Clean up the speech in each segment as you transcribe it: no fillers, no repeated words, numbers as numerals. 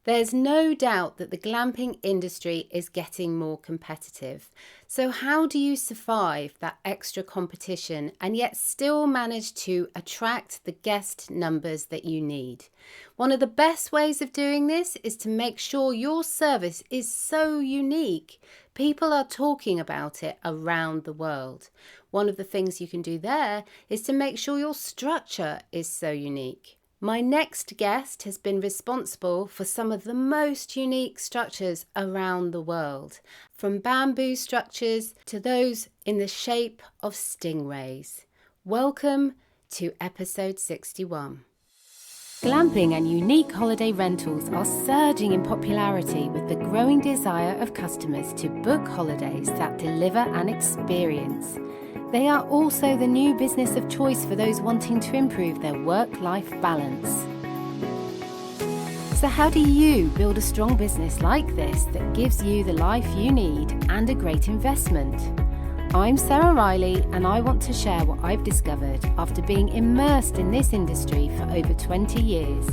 There's no doubt that the glamping industry is getting more competitive. So how do you survive that extra competition and yet still manage to attract the guest numbers that you need? One of the best ways of doing this is to make sure your service is so unique. People are talking about it around the world. One of the things you can do there is to make sure your structure is so unique. My next guest has been responsible for some of the most unique structures around the world, from bamboo structures to those in the shape of stingrays. Welcome to episode 61. Glamping and unique holiday rentals are surging in popularity with the growing desire of customers to book holidays that deliver an experience. They are also the new business of choice for those wanting to improve their work-life balance. So how do you build a strong business like this that gives you the life you need and a great investment? I'm Sarah Riley, and I want to share what I've discovered after being immersed in this industry for over 20 years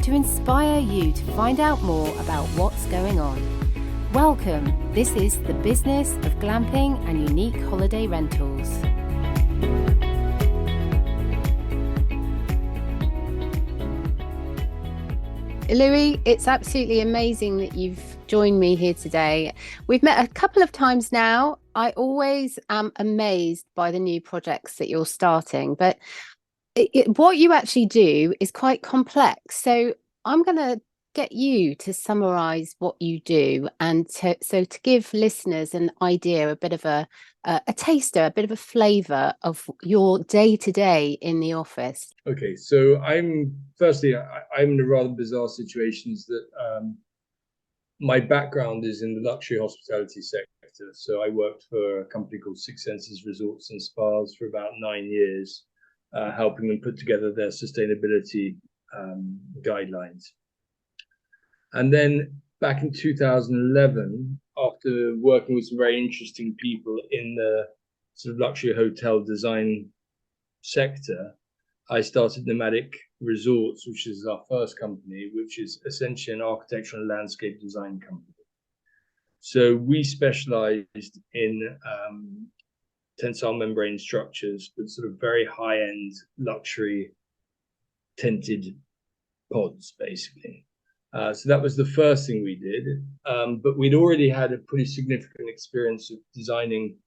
to inspire you to find out more about what's going on. Welcome, this is the business of glamping and unique holiday rentals. Louis, it's absolutely amazing that you've joined me here today. We've met a couple of times now. I always am amazed by the new projects that you're starting, but what you actually do is quite complex. So I'm going to get you to summarize what you do and to give listeners an idea, a bit of a taster, a bit of a flavor of your day-to-day in the office. Okay, so I'm in a rather bizarre situations that my background is in the luxury hospitality sector. So I worked for a company called Six Senses Resorts and Spas for about 9 years, helping them put together their sustainability guidelines. And then back in 2011, after working with some very interesting people in the sort of luxury hotel design sector, I started Nomadic Resorts, which is our first company, which is essentially an architectural and landscape design company. So we specialized in tensile membrane structures, but sort of very high-end luxury tinted pods, basically. So that was the first thing we did, but we'd already had a pretty significant experience of designing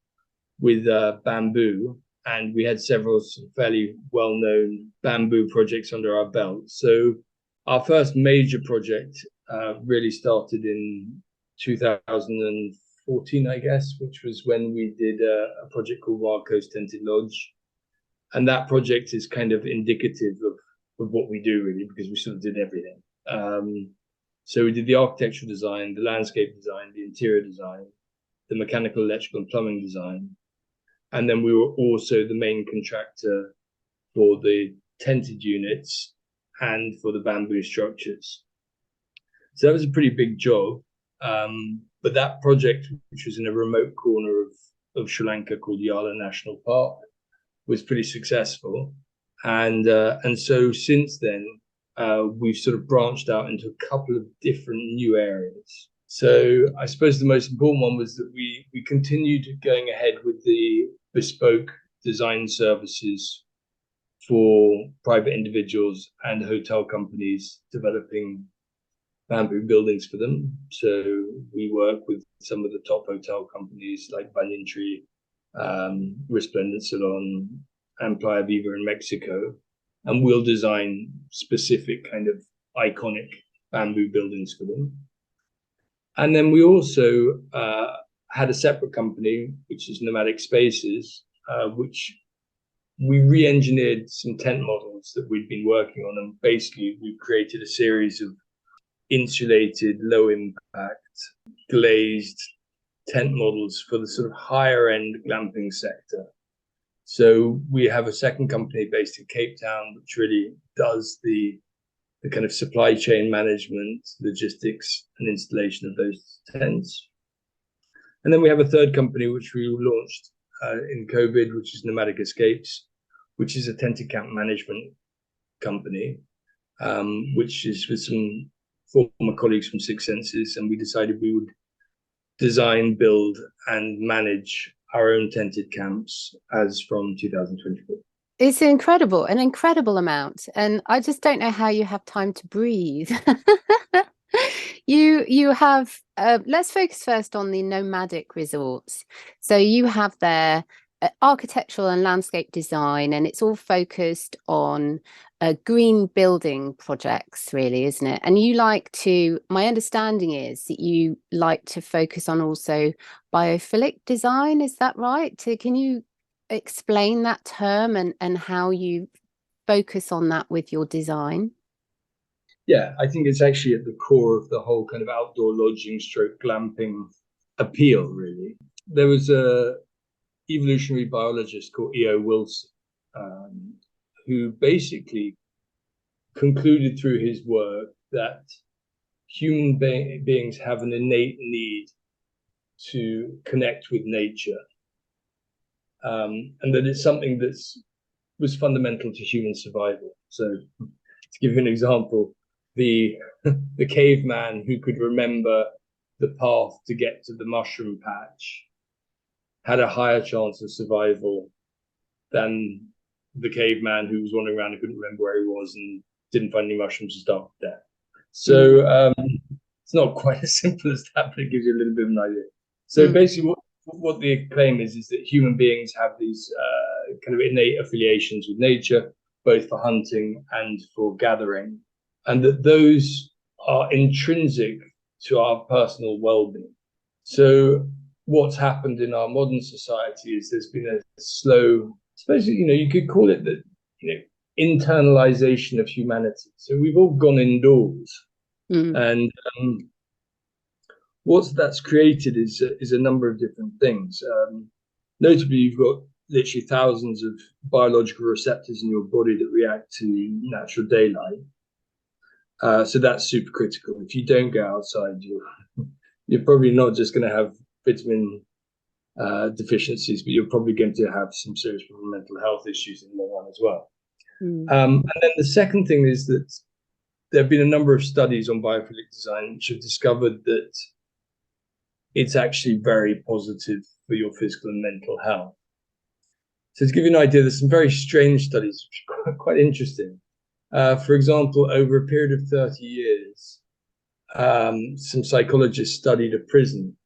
with bamboo, and we had several fairly well-known bamboo projects under our belt. So our first major project really started in 2014, I guess, which was when we did a project called Wild Coast Tented Lodge. And that project is kind of indicative of what we do, really, because we sort of did everything. So we did the architectural design, the landscape design, the interior design, the mechanical, electrical, and plumbing design. And then we were also the main contractor for the tented units and for the bamboo structures. So that was a pretty big job. But that project, which was in a remote corner of Sri Lanka called Yala National Park, was pretty successful. And so since then, we've sort of branched out into a couple of different new areas. So I suppose the most important one was that we continued going ahead with the bespoke design services for private individuals and hotel companies developing bamboo buildings for them. So we work with some of the top hotel companies like Banyan Tree, Resplendent Ceylon, and Playa Viva in Mexico. And we'll design specific kind of iconic bamboo buildings for them. And then we also had a separate company, which is Nomadic Spaces, which we re-engineered some tent models that we'd been working on. And basically, we've created a series of insulated, low impact, glazed tent models for the sort of higher end glamping sector. So we have a second company based in Cape Town, which really does the kind of supply chain management, logistics, and installation of those tents. And then we have a third company, which we launched in COVID, which is Nomadic Escapes, which is a tented camp management company, which is with some former colleagues from Six Senses, and we decided we would design, build, and manage our own tented camps as from 2024. It's an incredible amount. And I just don't know how you have time to breathe. You have, let's focus first on the Nomadic Resorts. So you have their architectural and landscape design, and it's all focused on green building projects, really, isn't it? And you like to, my understanding is that you like to focus on also biophilic design. Is that right? Can you explain that term and how you focus on that with your design? Yeah, I think it's actually at the core of the whole kind of outdoor lodging stroke glamping appeal, really. There was a evolutionary biologist called E.O. Wilson, who basically concluded through his work that human beings have an innate need to connect with nature, and that it's something that was fundamental to human survival. So, to give you an example, the caveman who could remember the path to get to the mushroom patch had a higher chance of survival than the caveman who was wandering around and couldn't remember where he was and didn't find any mushrooms and starved to death. So it's not quite as simple as that, but it gives you a little bit of an idea. So basically what the claim is that human beings have these kind of innate affiliations with nature, both for hunting and for gathering, and that those are intrinsic to our personal well-being. So what's happened in our modern society is there's been a slow, especially, you could call it the, internalization of humanity. So we've all gone indoors, and what that's created is a number of different things. Notably, you've got literally thousands of biological receptors in your body that react to natural daylight. So that's super critical. If you don't go outside, you're probably not just going to have vitamin deficiencies, but you're probably going to have some serious mental health issues in the long run as well. And then the second thing is that there have been a number of studies on biophilic design which have discovered that it's actually very positive for your physical and mental health. So to give you an idea, there's some very strange studies which are quite interesting. For example, over a period of 30 years, some psychologists studied a prison.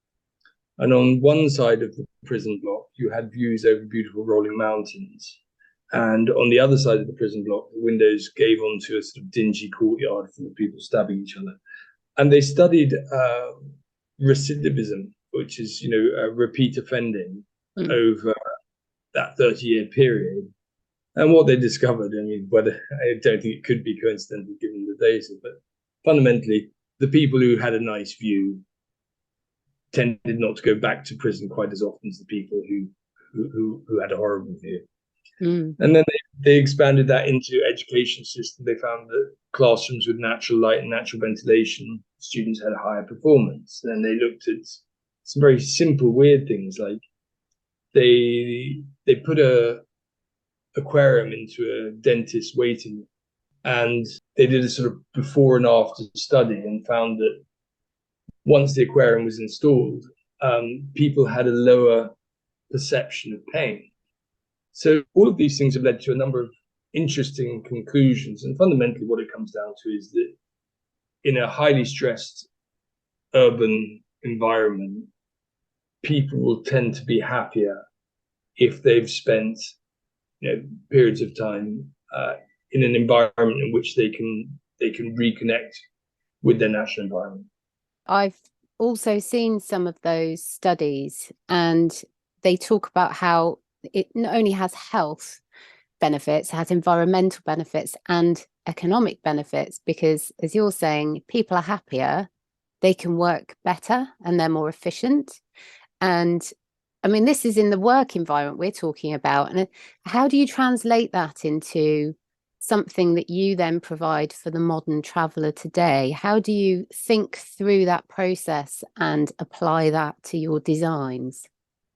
And on one side of the prison block, you had views over beautiful rolling mountains. And on the other side of the prison block, the windows gave onto a sort of dingy courtyard full of people stabbing each other. And they studied recidivism, which is, repeat offending over that 30-year period. And what they discovered, whether I don't think it could be coincidental given the data, but fundamentally, the people who had a nice view tended not to go back to prison quite as often as the people who had a horrible view. And then they expanded that into education system. They found that classrooms with natural light and natural ventilation, students had a higher performance. Then they looked at some very simple, weird things, like they put a aquarium into a dentist waiting room, and they did a sort of before and after study and found that once the aquarium was installed, people had a lower perception of pain. So all of these things have led to a number of interesting conclusions. And fundamentally, what it comes down to is that in a highly stressed urban environment, people will tend to be happier if they've spent periods of time in an environment in which they can reconnect with their natural environment. I've also seen some of those studies, and they talk about how it not only has health benefits, it has environmental benefits and economic benefits, because as you're saying, people are happier, they can work better and they're more efficient. And this is in the work environment we're talking about. And how do you translate that into something that you then provide for the modern traveller today? How do you think through that process and apply that to your designs?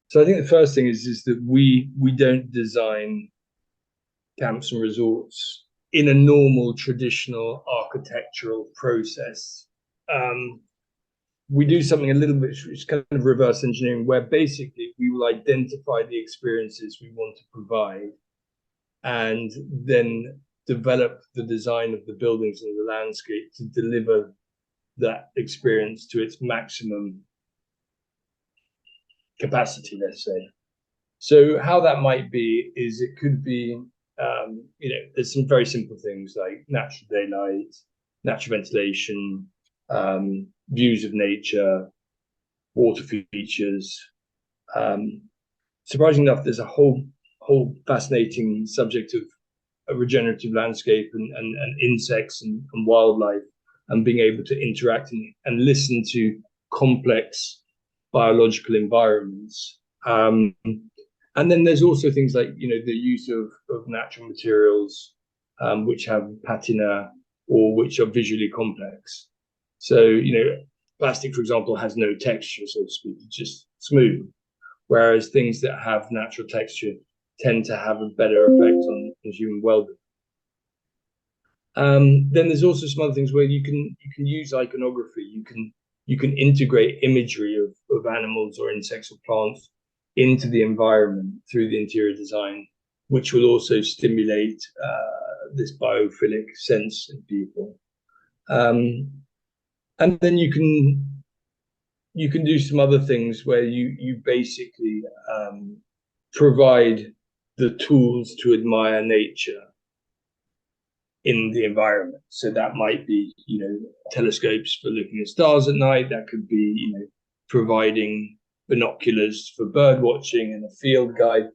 So I think the first thing is that we don't design camps and resorts in a normal traditional architectural process we do something a little bit, it's kind of reverse engineering, where basically we will identify the experiences we want to provide and then develop the design of the buildings and the landscape to deliver that experience to its maximum capacity, let's say. So how that might be is it could be, there's some very simple things like natural daylight, natural ventilation, views of nature, water features. Surprisingly enough, there's a whole fascinating subject of a regenerative landscape and insects and wildlife, and being able to interact and listen to complex biological environments. And then there's also things like, the use of natural materials, which have patina or which are visually complex. So, plastic, for example, has no texture, so to speak, it's just smooth. Whereas things that have natural texture tend to have a better effect on human well-being. Then there's also some other things where you can use iconography. You can integrate imagery of animals or insects or plants into the environment through the interior design, which will also stimulate this biophilic sense in people. And then you can do some other things where you basically provide the tools to admire nature in the environment. So that might be, telescopes for looking at stars at night. That could be, providing binoculars for bird watching and a field guide.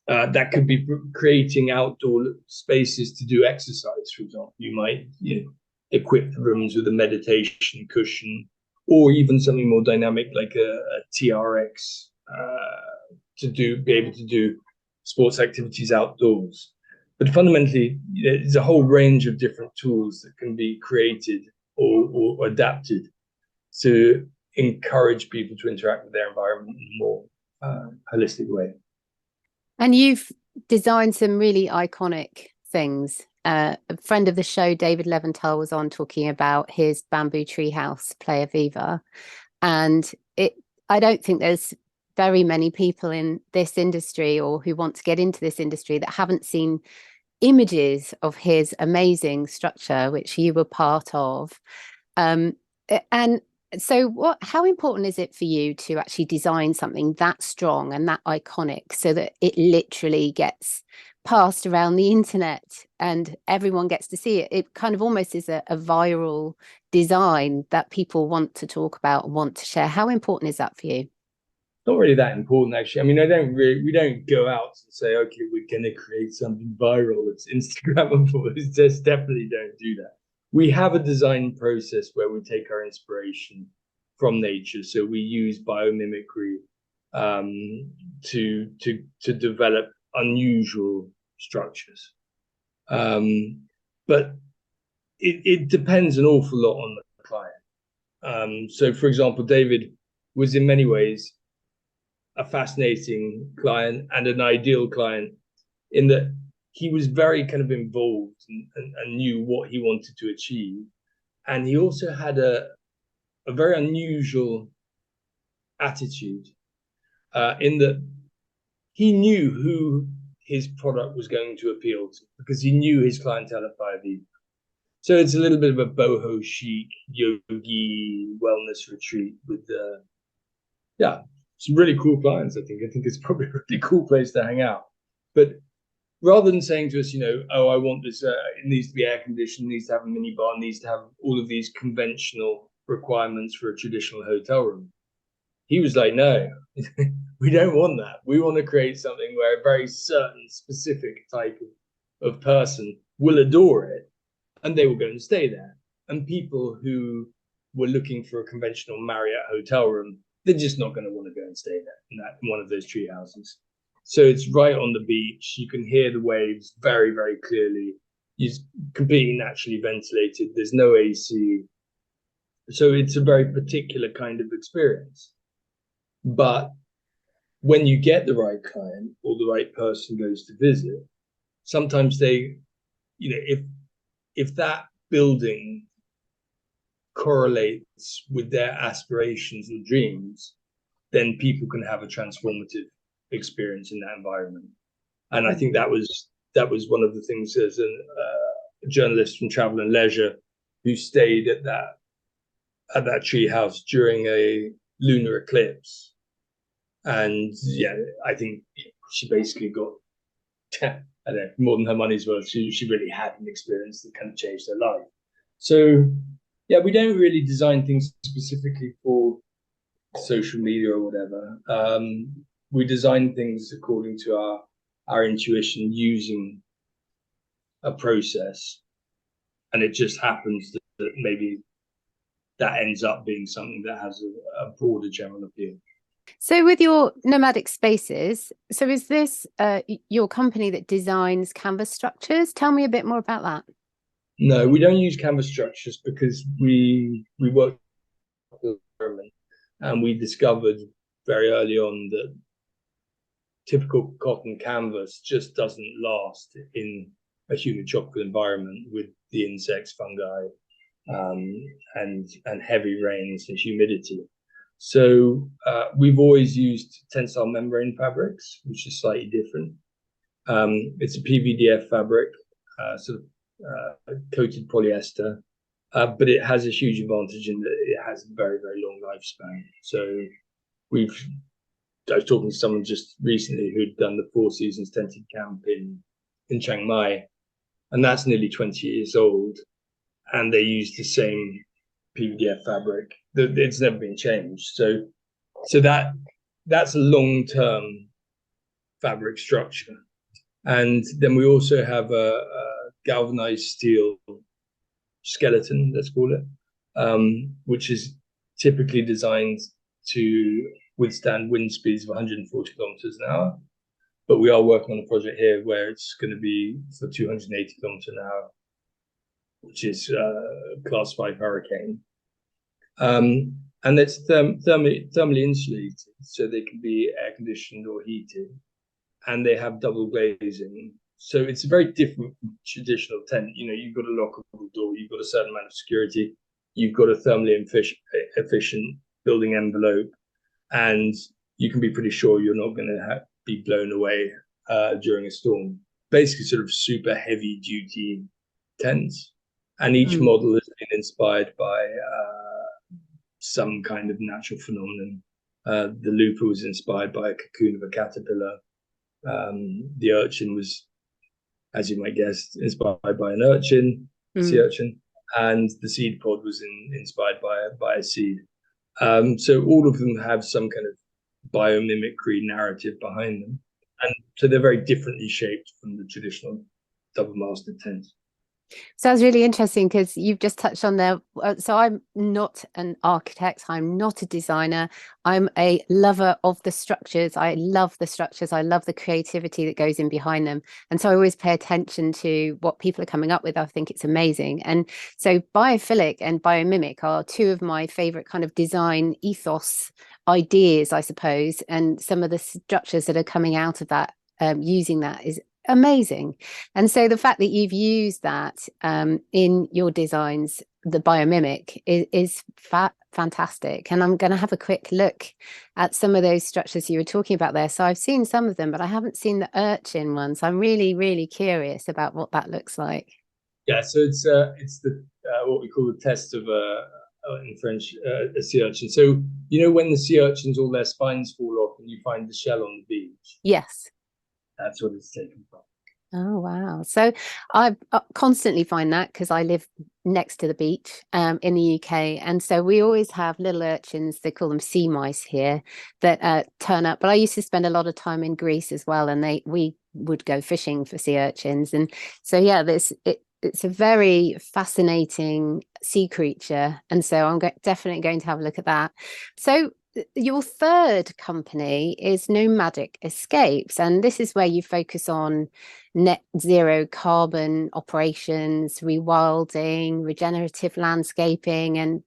That could be creating outdoor spaces to do exercise, for example. You might, equip the rooms with a meditation cushion, or even something more dynamic like a TRX be able to do sports activities outdoors. But fundamentally, there's a whole range of different tools that can be created or adapted to encourage people to interact with their environment in a more holistic way. And you've designed some really iconic things. A friend of the show, David Leventhal, was on talking about his bamboo treehouse, Playa Viva. And I don't think there's very many people in this industry or who want to get into this industry that haven't seen images of his amazing structure, which you were part of. And so how important is it for you to actually design something that strong and that iconic so that it literally gets passed around the internet and everyone gets to see it? It kind of almost is a viral design that people want to talk about and want to share. How important is that for you? Not really that important, actually. I mean, we don't go out and say, okay, we're going to create something viral that's Instagrammable. We just definitely don't do that. We have a design process where we take our inspiration from nature. So we use biomimicry to develop unusual structures. But it depends an awful lot on the client. So, for example, David was in many ways a fascinating client and an ideal client in that he was very kind of involved and knew what he wanted to achieve. And he also had a very unusual attitude in that he knew who his product was going to appeal to because he knew his clientele at Playa Viva. So it's a little bit of a boho chic yogi wellness retreat with some really cool clients. I think it's probably a really cool place to hang out. But rather than saying to us, I want this, it needs to be air conditioned, needs to have a mini bar, needs to have all of these conventional requirements for a traditional hotel room, he was like, no, we don't want that. We want to create something where a very certain specific type of person will adore it and they will go and stay there. And people who were looking for a conventional Marriott hotel room, they're just not going to want to go and stay there in one of those tree houses. So it's right on the beach. You can hear the waves very, very clearly. It's completely naturally ventilated. There's no AC. So it's a very particular kind of experience. But when you get the right client or the right person goes to visit, sometimes they, if that building correlates with their aspirations and dreams, then people can have a transformative experience in that environment. And I think that was one of the things as a journalist from Travel and Leisure who stayed at that tree house during a lunar eclipse. And yeah, I think she basically got, I don't know, more than her money's worth. She really had an experience that kind of changed her life. So yeah, we don't really design things specifically for social media or whatever. We design things according to our intuition, using a process, and it just happens that maybe that ends up being something that has a broader general appeal. So with your nomadic spaces, so is this your company that designs canvas structures? Tell me a bit more about that. No, we don't use canvas structures because we work with the environment, and we discovered very early on that typical cotton canvas just doesn't last in a humid tropical environment with the insects, fungi, and heavy rains and humidity. So we've always used tensile membrane fabrics, which is slightly different. It's a PVDF fabric, sort of coated polyester, but it has a huge advantage in that it has a very, very long lifespan. So I was talking to someone just recently who'd done the 4 Seasons tented camp in Chiang Mai, and that's nearly 20 years old, and they use the same PVDF fabric. It's never been changed. So that's a long-term fabric structure. And then we also have a galvanized steel skeleton, let's call it, which is typically designed to withstand wind speeds of 140 kilometers an hour. But we are working on a project here where it's going to be for 280 kilometers an hour, which is class 5 hurricane. And it's thermally insulated, so they can be air conditioned or heated, and they have double glazing. So it's very different from traditional tent. You know, you've got a lockable door, you've got a certain amount of security, you've got a thermally efficient building envelope, and you can be pretty sure you're not going to be blown away during a storm. Basically, sort of super heavy duty tents. And each model has been inspired by some kind of natural phenomenon. The loofah was inspired by a cocoon of a caterpillar. The urchin was, as you might guess, inspired by an urchin, sea urchin, and the seed pod was inspired by a seed. So all of them have some kind of biomimicry narrative behind them, and so they're very differently shaped from the traditional double-masted tents. Sounds really interesting because you've just touched on there. So I'm not an architect. I'm not a designer. I'm a lover of the structures. I love the structures. I love the creativity that goes in behind them. And so I always pay attention to what people are coming up with. I think it's amazing. And so biophilic and biomimic are two of my favorite kind of design ethos ideas, I suppose. And some of the structures that are coming out of that, using that is amazing. And so the fact that you've used that in your designs, the biomimic, is fantastic. And I'm going to have a quick look at some of those structures you were talking about there. So I've seen some of them, but I haven't seen the urchin one. So I'm really, really curious about what that looks like. Yeah, so it's the what we call the test of in French a sea urchin. So you know when the sea urchins, all their spines fall off and you find the shell on the beach? Yes. That's what it's taken from. Oh, wow. So I constantly find that because I live next to the beach in the UK. And so we always have little urchins, they call them sea mice here, that turn up. But I used to spend a lot of time in Greece as well. And we would go fishing for sea urchins. And so, yeah, it's a very fascinating sea creature. And so I'm definitely going to have a look at that. So your third company is Nomadic Escapes, and this is where you focus on net zero carbon operations, rewilding, regenerative landscaping, and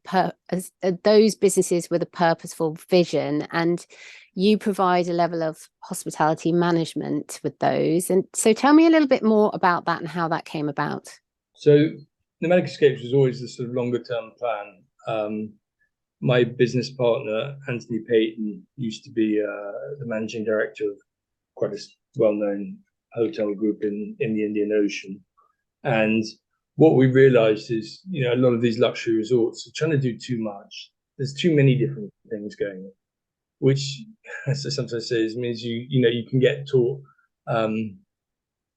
those businesses with a purposeful vision. And you provide a level of hospitality management with those. And so tell me a little bit more about that and how that came about. So Nomadic Escapes was always the sort of longer term plan. My business partner, Anthony Payton, used to be the managing director of quite a well-known hotel group in the Indian Ocean. And what we realized is, a lot of these luxury resorts are trying to do too much. There's too many different things going on, which, as I sometimes say, means you can get taught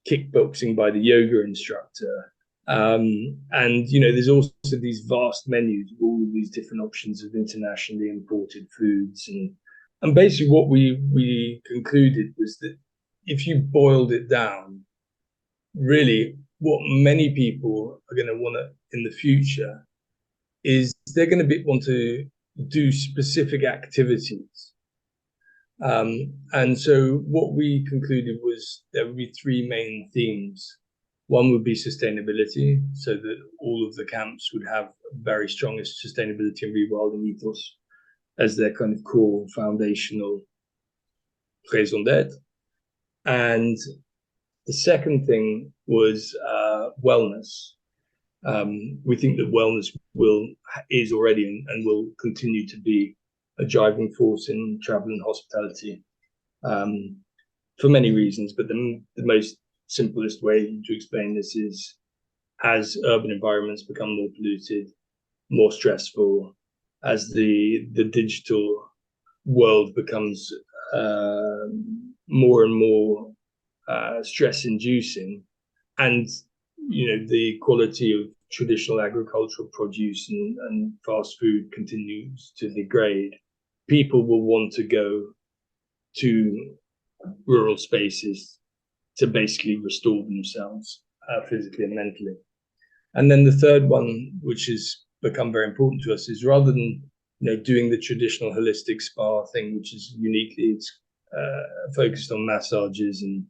kickboxing by the yoga instructor. And there's also these vast menus of all of these different options of internationally imported foods, and basically what we concluded was that if you boiled it down, really what many people are going to want in the future is they're going to want to do specific activities. And so what we concluded was there would be three main themes. One would be sustainability, so that all of the camps would have very strong sustainability and rewilding ethos as their kind of core foundational raison d'être. And the second thing was wellness. We think that wellness is already and will continue to be a driving force in travel and hospitality for many reasons. But the most simplest way to explain this is, as urban environments become more polluted, more stressful, as the digital world becomes more and more stress-inducing, and the quality of traditional agricultural produce and fast food continues to degrade, people will want to go to rural spaces to basically restore themselves physically and mentally. And then the third one, which has become very important to us, is rather than doing the traditional holistic spa thing, which is uniquely focused on massages and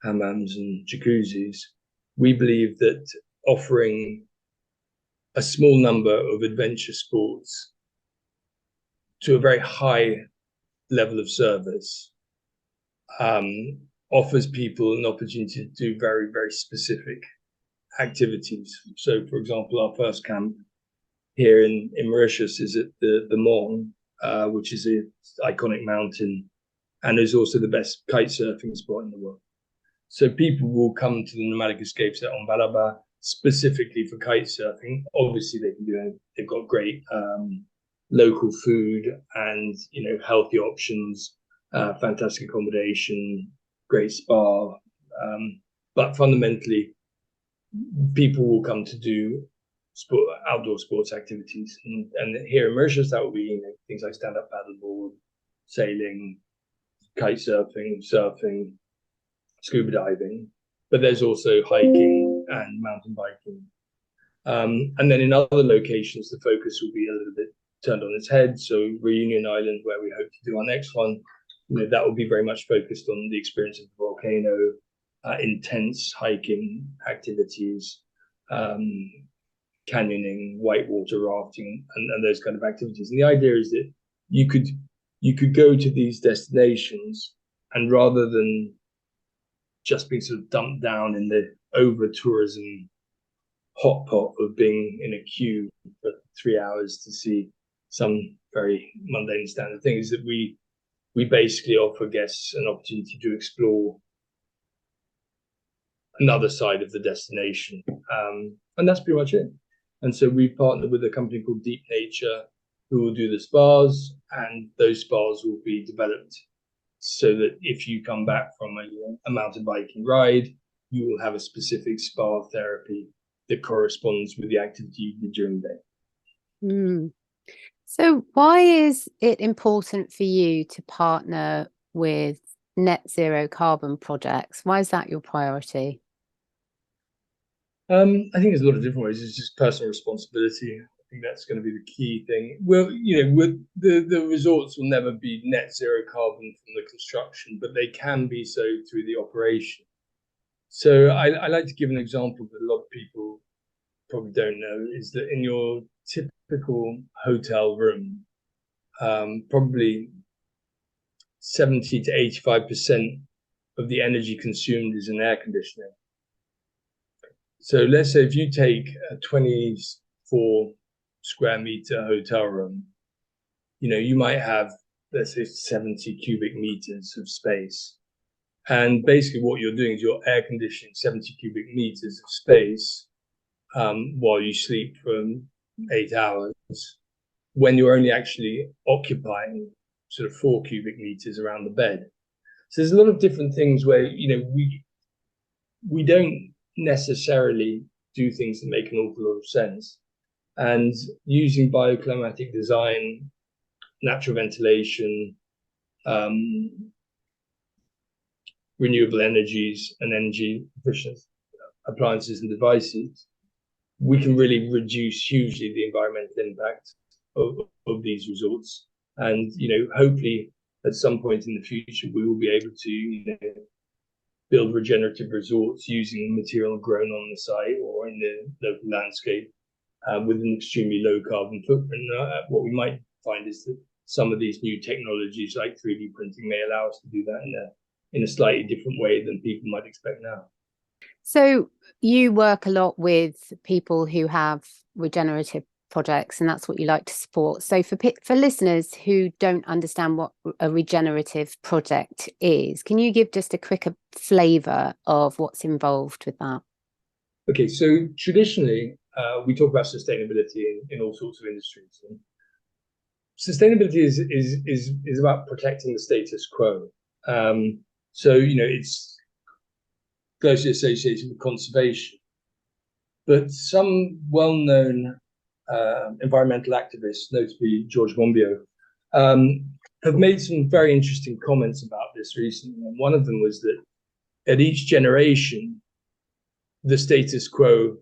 hammams and jacuzzis, we believe that offering a small number of adventure sports to a very high level of service offers people an opportunity to do very, very specific activities. So, for example, our first camp here in Mauritius is at the Mont, which is an iconic mountain and is also the best kite surfing spot in the world. So people will come to the Nomadic Escapes at Ombalaba specifically for kite surfing. Obviously, they can do it. They've got great local food and healthy options, fantastic accommodation, great spa. But fundamentally, people will come to do outdoor sports activities. And here in Mauritius, that will be things like stand-up paddleboard, sailing, kite surfing, scuba diving. But there's also hiking and mountain biking. And then in other locations, the focus will be a little bit turned on its head. So Reunion Island, where we hope to do our next one, that will be very much focused on the experience of the volcano, intense hiking activities, canyoning, whitewater rafting, and those kind of activities. And the idea is that you could go to these destinations, and rather than just being sort of dumped down in the over-tourism hot pot of being in a queue for 3 hours to see some very mundane standard things, that we basically offer guests an opportunity to explore another side of the destination. And that's pretty much it. And so we partnered with a company called Deep Nature, who will do the spas, and those spas will be developed so that if you come back from a mountain biking ride, you will have a specific spa therapy that corresponds with the activity you did during the day. Mm. So why is it important for you to partner with net zero carbon projects? Why is that your priority? I think there's a lot of different ways. It's just personal responsibility. I think that's going to be the key thing. Well, with the resorts will never be net zero carbon from the construction, but they can be so through the operation. So I like to give an example that a lot of people probably don't know, is that in your typical hotel room, probably 70 to 85% of the energy consumed is in air conditioning. So let's say if you take a 24 square meter hotel room, you might have, let's say, 70 cubic meters of space. And basically what you're doing is you're air conditioning 70 cubic meters of space while you sleep for 8 hours, when you're only actually occupying sort of 4 cubic meters around the bed. So there's a lot of different things where, we don't necessarily do things that make an awful lot of sense. And using bioclimatic design, natural ventilation, renewable energies and energy efficient appliances and devices, we can really reduce hugely the environmental impact of these resorts. And, hopefully at some point in the future, we will be able to, build regenerative resorts using material grown on the site or in the local landscape with an extremely low carbon footprint. What we might find is that some of these new technologies like 3D printing may allow us to do that in a slightly different way than people might expect now. So you work a lot with people who have regenerative projects, and that's what you like to support. So for listeners who don't understand what a regenerative project is, can you give just a quick flavour of what's involved with that? Okay, so traditionally we talk about sustainability in all sorts of industries. And sustainability is about protecting the status quo. So it's closely associated with conservation. But some well-known environmental activists, notably George Monbiot, have made some very interesting comments about this recently. And one of them was that at each generation, the status quo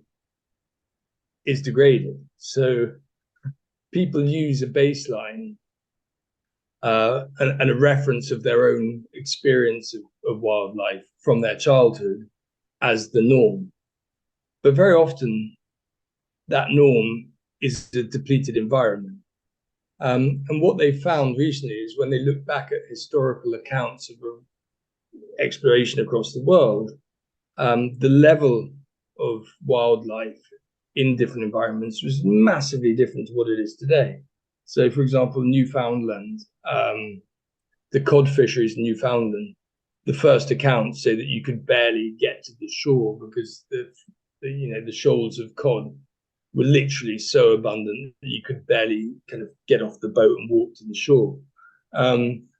is degraded. So people use a baseline and a reference of their own experience of wildlife from their childhood as the norm. But very often, that norm is a depleted environment. And what they found recently is when they look back at historical accounts of exploration across the world, the level of wildlife in different environments was massively different to what it is today. So, for example, Newfoundland, the cod fisheries in Newfoundland, the first accounts say that you could barely get to the shore because the shoals of cod were literally so abundant that you could barely kind of get off the boat and walk to the shore.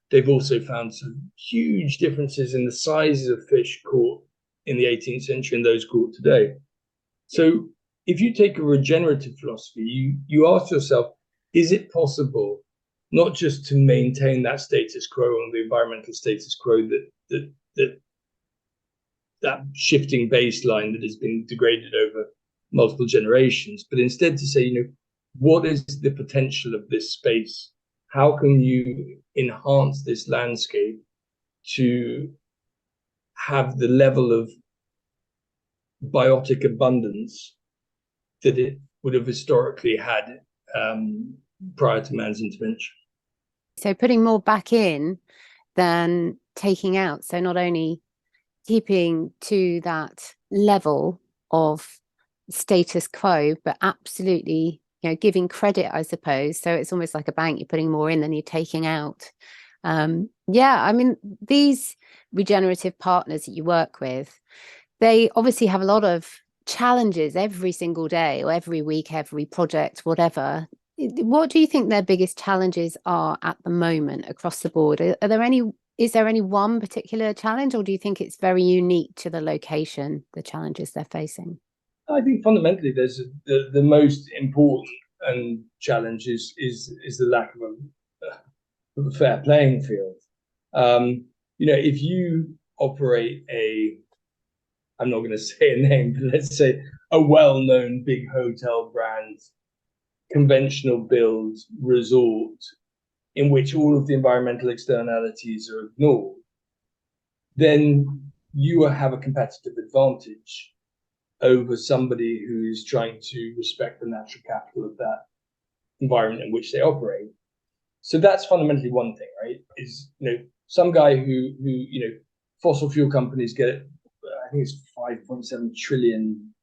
They've also found some huge differences in the sizes of fish caught in the 18th century and those caught today. So if you take a regenerative philosophy, you ask yourself, is it possible not just to maintain that status quo and the environmental status quo that shifting baseline that has been degraded over multiple generations, but instead to say, what is the potential of this space? How can you enhance this landscape to have the level of biotic abundance that it would have historically had prior to man's intervention? So putting more back in than taking out. So not only keeping to that level of status quo, but absolutely, giving credit, I suppose. So it's almost like a bank, you're putting more in than you're taking out. These regenerative partners that you work with, they obviously have a lot of challenges every single day or every week, every project, whatever. What do you think their biggest challenges are at the moment across the board? Is there any one particular challenge, or do you think it's very unique to the location, the challenges they're facing? I think fundamentally there's the most important challenge is the lack of a fair playing field. If you operate I'm not going to say a name, but let's say a well-known big hotel brand, conventional build resort in which all of the environmental externalities are ignored, then you have a competitive advantage over somebody who is trying to respect the natural capital of that environment in which they operate. So that's fundamentally one thing, right? Is some guy who fossil fuel companies get, I think it's $5.7 trillion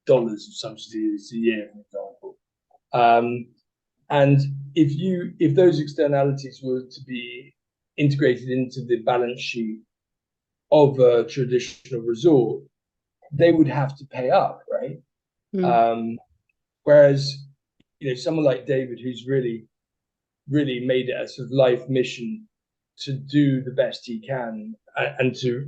of subsidies a year, for example. And if those externalities were to be integrated into the balance sheet of a traditional resort, they would have to pay up, right? Whereas, someone like David, who's really, really made it a sort of life mission to do the best he can and to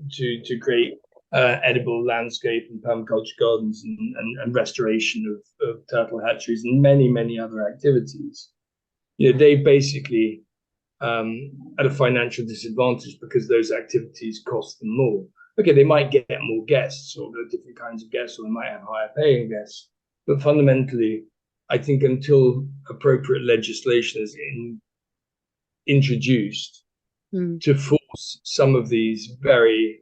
create edible landscape and permaculture gardens and restoration of turtle hatcheries and many other activities. They basically at a financial disadvantage because those activities cost them more. Okay, they might get more guests or different kinds of guests, or they might have higher paying guests. But fundamentally, I think until appropriate legislation is introduced to force some of these very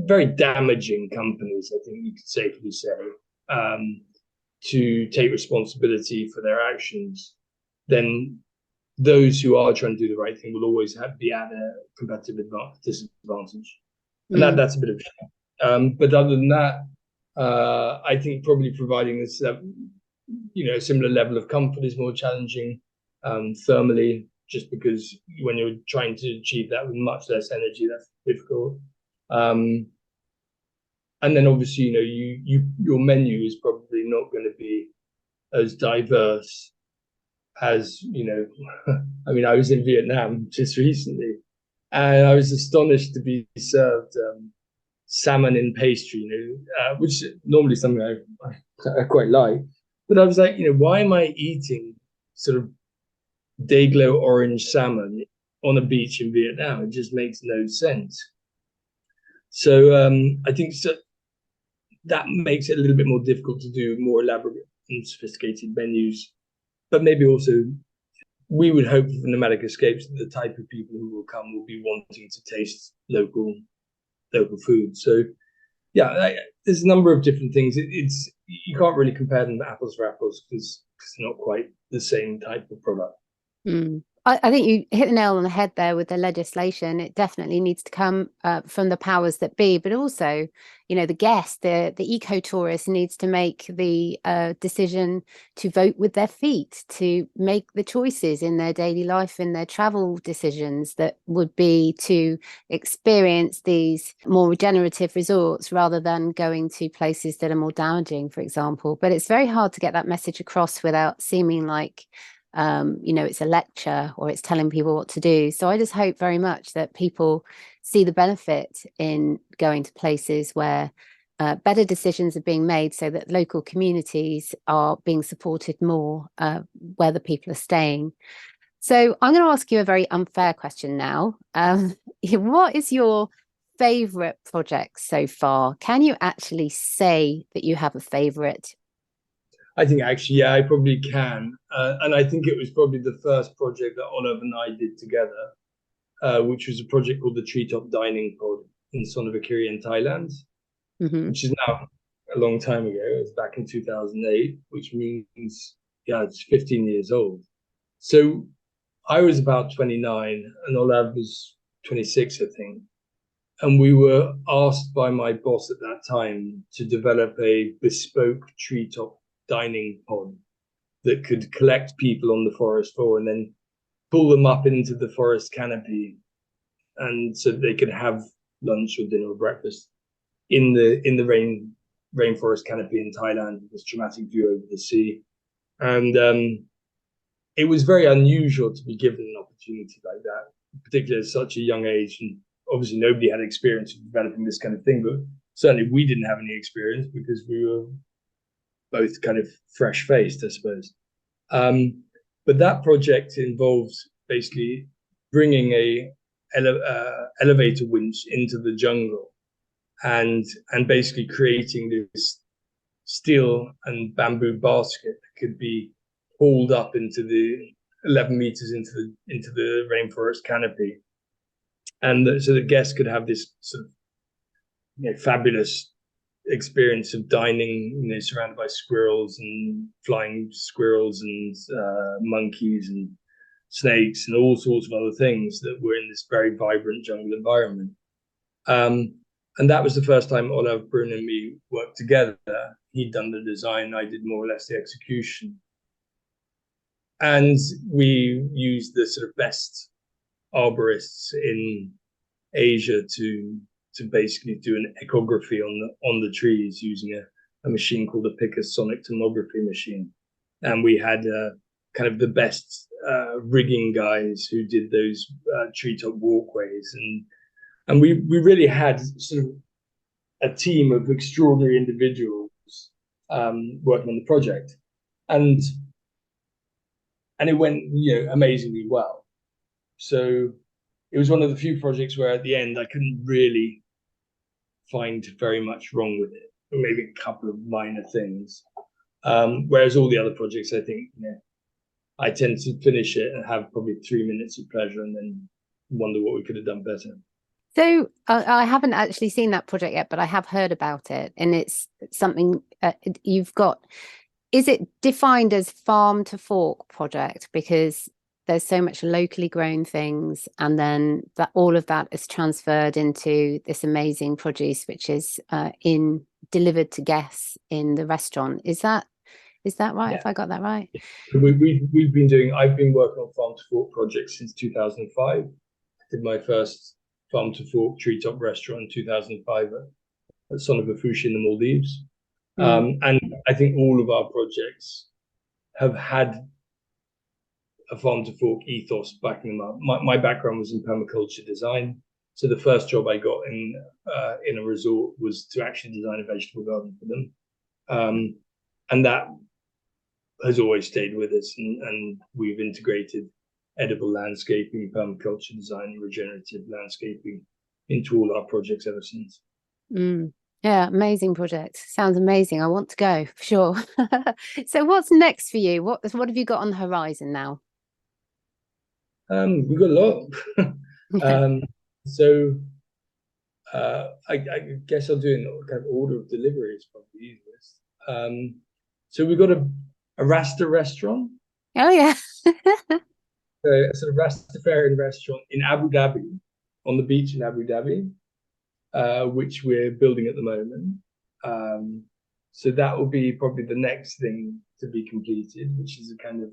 very damaging companies, I think you could safely say, to take responsibility for their actions, then those who are trying to do the right thing will always be at a competitive disadvantage. And that's a bit of a shame. But other than that, I think probably providing this a similar level of comfort is more challenging thermally, just because when you're trying to achieve that with much less energy, that's difficult. And then obviously, your menu is probably not going to be as diverse as, I mean, I was in Vietnam just recently, and I was astonished to be served salmon in pastry, which is normally something I quite like. But I was like, why am I eating sort of day-glow orange salmon on a beach in Vietnam? It just makes no sense. So I think that makes it a little bit more difficult to do more elaborate and sophisticated menus. But maybe also we would hope for Nomadic Escapes that the type of people who will come will be wanting to taste local food. So yeah, there's a number of different things. It's you can't really compare them to apples for apples because they're not quite the same type of product. I think you hit the nail on the head there with the legislation. It definitely needs to come from the powers that be, but also, the guest, the eco-tourist needs to make the decision to vote with their feet, to make the choices in their daily life, in their travel decisions that would be to experience these more regenerative resorts rather than going to places that are more damaging, for example. But it's very hard to get that message across without seeming like it's a lecture or it's telling people what to do. So I just hope very much that people see the benefit in going to places where better decisions are being made so that local communities are being supported more where the people are staying. So I'm going to ask you a very unfair question now. What is your favorite project so far? Can you actually say that you have a favorite? I think actually, yeah, I probably can. And I think it was probably the first project that Olive and I did together, which was a project called the Treetop Dining Pod in Soneva Kiri in Thailand, which is now a long time ago. It was back in 2008, which means, it's 15 years old. So I was about 29 and Olive was 26, I think. And we were asked by my boss at that time to develop a bespoke treetop dining pod that could collect people on the forest floor and then pull them up into the forest canopy, and so they could have lunch or dinner or breakfast in the rainforest canopy in Thailand with this dramatic view over the sea. And it was very unusual to be given an opportunity like that, particularly at such a young age. And obviously nobody had experience of developing this kind of thing, but certainly we didn't have any experience because we were both kind of fresh-faced, I suppose. But that project involves basically bringing a elevator winch into the jungle and basically creating this steel and bamboo basket that could be hauled up into the 11 meters into the rainforest canopy, and so the guests could have this sort of fabulous experience of dining, surrounded by squirrels and flying squirrels and monkeys and snakes and all sorts of other things that were in this very vibrant jungle environment. And that was the first time Olav Brun and me worked together. He'd done the design, I did more or less the execution. And we used the sort of best arborists in Asia to basically do an echography on the trees using a machine called a Picker sonic tomography machine. And we had kind of the best rigging guys who did those treetop walkways. And we really had sort of a team of extraordinary individuals working on the project. And it went, amazingly well. So it was one of the few projects where at the end I couldn't really find very much wrong with it, maybe a couple of minor things. Whereas all the other projects, I think, I tend to finish it and have probably 3 minutes of pleasure and then wonder what we could have done better. So I haven't actually seen that project yet, but I have heard about it, and it's something you've got. Is it defined as farm to fork project because there's so much locally grown things, and then that all of that is transferred into this amazing produce, which is delivered to guests in the restaurant? Is that right? Yeah. If I got that right? I've been working on farm to fork projects since 2005. I did my first farm to fork treetop restaurant in 2005 at Soneva Fushi in the Maldives. And I think all of our projects have had a farm to fork ethos backing them up. My background was in permaculture design. So the first job I got in a resort was to actually design a vegetable garden for them. And that has always stayed with us. And we've integrated edible landscaping, permaculture design, regenerative landscaping into all our projects ever since. Yeah, amazing project. Sounds amazing. I want to go for sure. So what's next for you? What have you got on the horizon now? We've got a lot. So I guess I'll do it in kind of order of delivery. It's probably easiest. So we've got a Rasta restaurant. Oh yeah. A sort of Rastafarian restaurant in Abu Dhabi, on the beach in Abu Dhabi, which we're building at the moment. So that will be probably the next thing to be completed, which is a kind of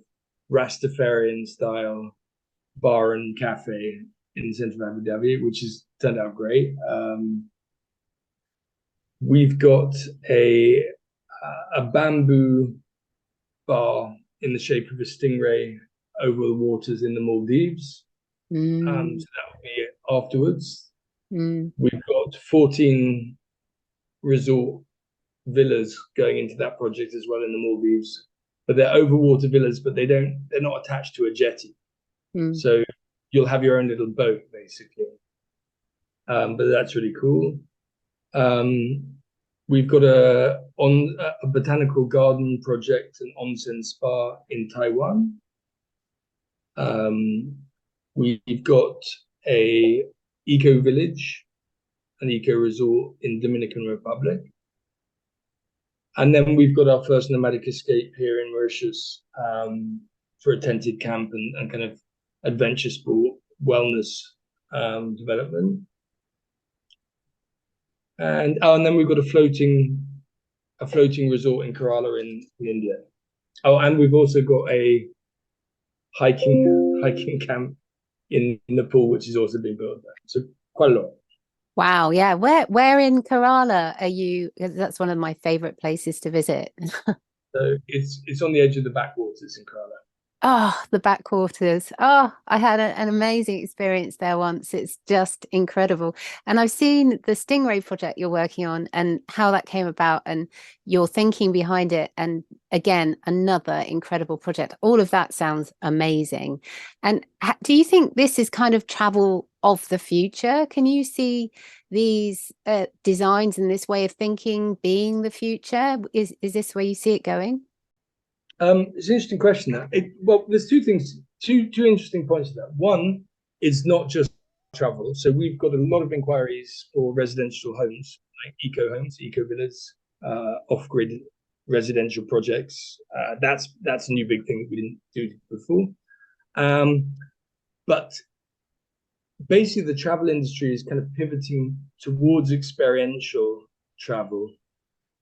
Rastafarian style bar and cafe in the center of Abu Dhabi, which has turned out great. We've got a bamboo bar in the shape of a stingray over the waters in the Maldives. So that will be afterwards. We've got 14 resort villas going into that project as well in the Maldives, but they're overwater villas, but they're not attached to a jetty. So you'll have your own little boat basically. But that's really cool. We've got a botanical garden project, an onsen spa in Taiwan. We've got a eco village, an eco resort in Dominican Republic. And then we've got our first nomadic escape here in Mauritius for a tented camp and kind of adventure sport, wellness development. And then we've got a floating resort in Kerala in India. Oh, and we've also got a hiking camp in Nepal, which has also been built there. So quite a lot. Wow, yeah. Where in Kerala are you? That's one of my favorite places to visit. So it's on the edge of the backwaters in Kerala. Oh, the backwaters. Oh, I had an amazing experience there once. It's just incredible. And I've seen the Stingray project you're working on and how that came about and your thinking behind it. And again, another incredible project. All of that sounds amazing. And do you think this is kind of travel of the future? Can you see these designs and this way of thinking being the future? Is this where you see it going? It's an interesting question. Well, there's two interesting points to that. One, it's not just travel. So we've got a lot of inquiries for residential homes, like eco homes, eco villas, off-grid residential projects. That's a new big thing that we didn't do before. But basically the travel industry is kind of pivoting towards experiential travel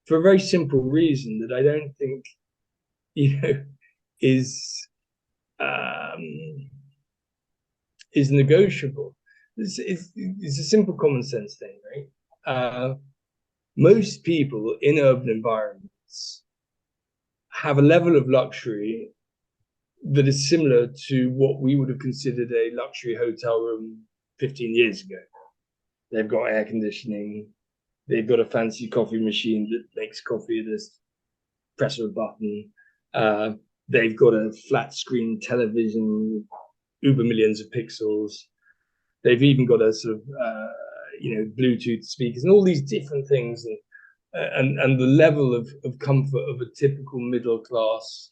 for a very simple reason that I don't think, is negotiable. It's a simple common sense thing, right? Most people in urban environments have a level of luxury that is similar to what we would have considered a luxury hotel room 15 years ago. They've got air conditioning. They've got a fancy coffee machine that makes coffee at a press of a button. They've got a flat screen television, uber millions of pixels. They've even got a sort of, Bluetooth speakers and all these different things. And the level of comfort of a typical middle class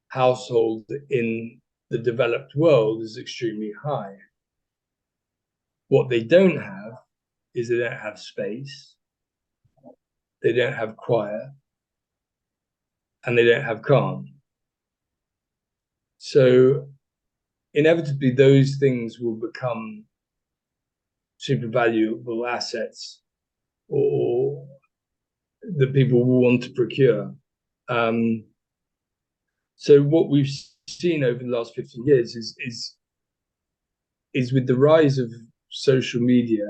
household in the developed world is extremely high. What they don't have is they don't have space, they don't have quiet, and they don't have calm. So inevitably those things will become super valuable assets or that people will want to procure. So what we've seen over the last 15 years is with the rise of social media,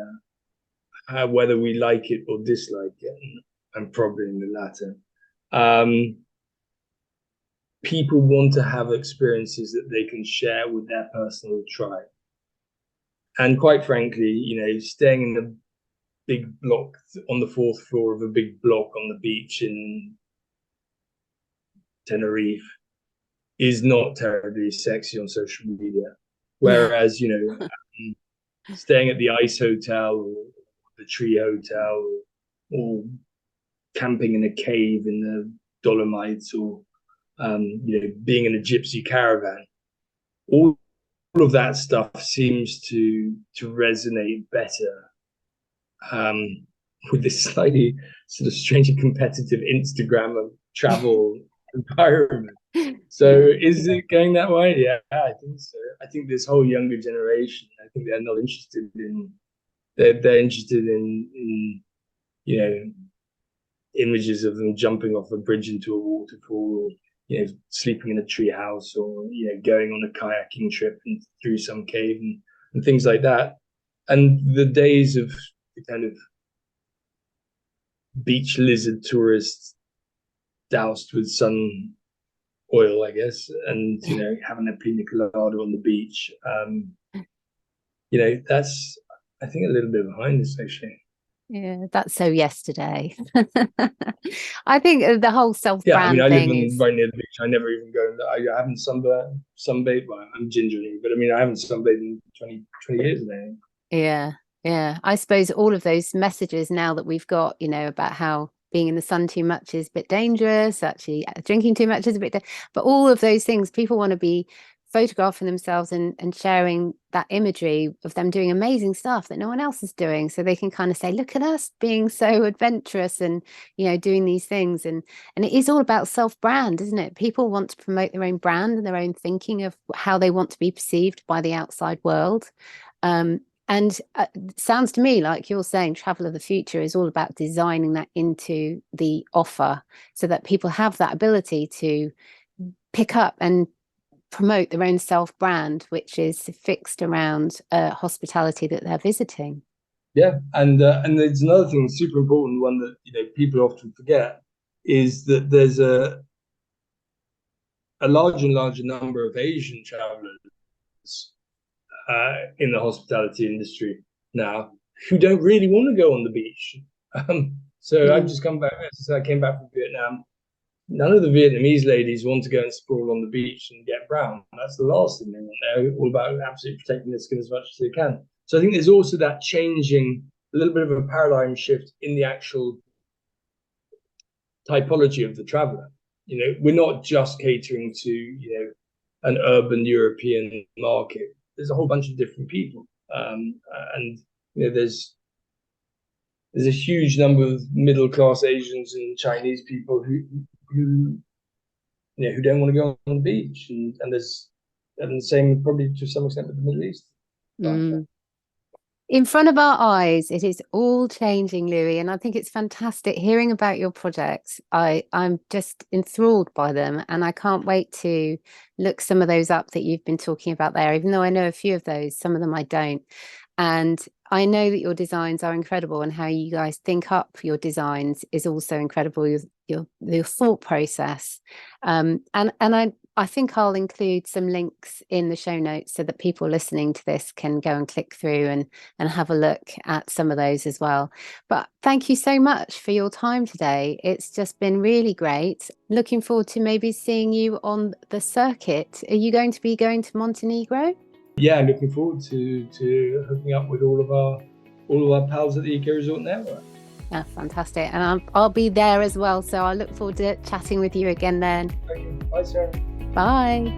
whether we like it or dislike it, and probably in the latter, people want to have experiences that they can share with their personal tribe. And quite frankly, staying in the big block on the fourth floor of a big block on the beach in Tenerife is not terribly sexy on social media. Whereas, staying at the Ice Hotel or the Tree Hotel or camping in a cave in the Dolomites or, being in a gypsy caravan, all of that stuff seems to resonate better with this slightly sort of strangely competitive Instagram of travel environment. So is it going that way? Yeah, I think so. I think this whole younger generation, I think they're not interested in, they're interested in images of them jumping off a bridge into a waterfall, sleeping in a tree house, or going on a kayaking trip and through some cave and things like that. And the days of the kind of beach lizard tourists doused with sun oil, I guess, and having a pina colada on the beach, that's, I think, a little bit behind this actually. Yeah, that's so yesterday. I think the whole self-brand I live thing right near the beach. I never even go. I haven't sunbathed. Well, I'm gingerly, but I haven't sunbathed in 20 years now. Yeah. I suppose all of those messages now that we've got, about how being in the sun too much is a bit dangerous, actually drinking too much is a bit, but all of those things, people want to be photographing themselves and sharing that imagery of them doing amazing stuff that no one else is doing, so they can kind of say, look at us being so adventurous and doing these things. And it is all about self-brand, isn't it? People want to promote their own brand and their own thinking of how they want to be perceived by the outside world. And it sounds to me like you're saying travel of the future is all about designing that into the offer so that people have that ability to pick up and promote their own self-brand, which is fixed around hospitality that they're visiting. Yeah, and there's another thing, super important one that people often forget, is that there's a larger and larger number of Asian travelers in the hospitality industry now who don't really want to go on the beach. I've just come back. I came back from Vietnam. None of the Vietnamese ladies want to go and sprawl on the beach and get brown. That's the last thing they want. They're all about absolutely protecting their skin as much as they can. So I think there's also that changing, a little bit of a paradigm shift in the actual typology of the traveler. We're not just catering to an urban European market. There's a whole bunch of different people, and there's a huge number of middle class Asians and Chinese people who don't want to go on the beach, and the same probably to some extent with the Middle East. In front of our eyes, it is all changing, Louis, and I think it's fantastic hearing about your projects. I'm just enthralled by them, and I can't wait to look some of those up that you've been talking about there, even though I know a few of those, some of them I don't. And I know that your designs are incredible, and how you guys think up your designs is also incredible, your thought process. And I think I'll include some links in the show notes so that people listening to this can go and click through and have a look at some of those as well. But thank you so much for your time today. It's just been really great. Looking forward to maybe seeing you on the circuit. Are you going to be going to Montenegro? Yeah, looking forward to hooking up with all of our pals at the Eco Resort Network. Yeah, fantastic. And I'll be there as well. So I look forward to chatting with you again then. Okay. Bye, Sarah. Bye.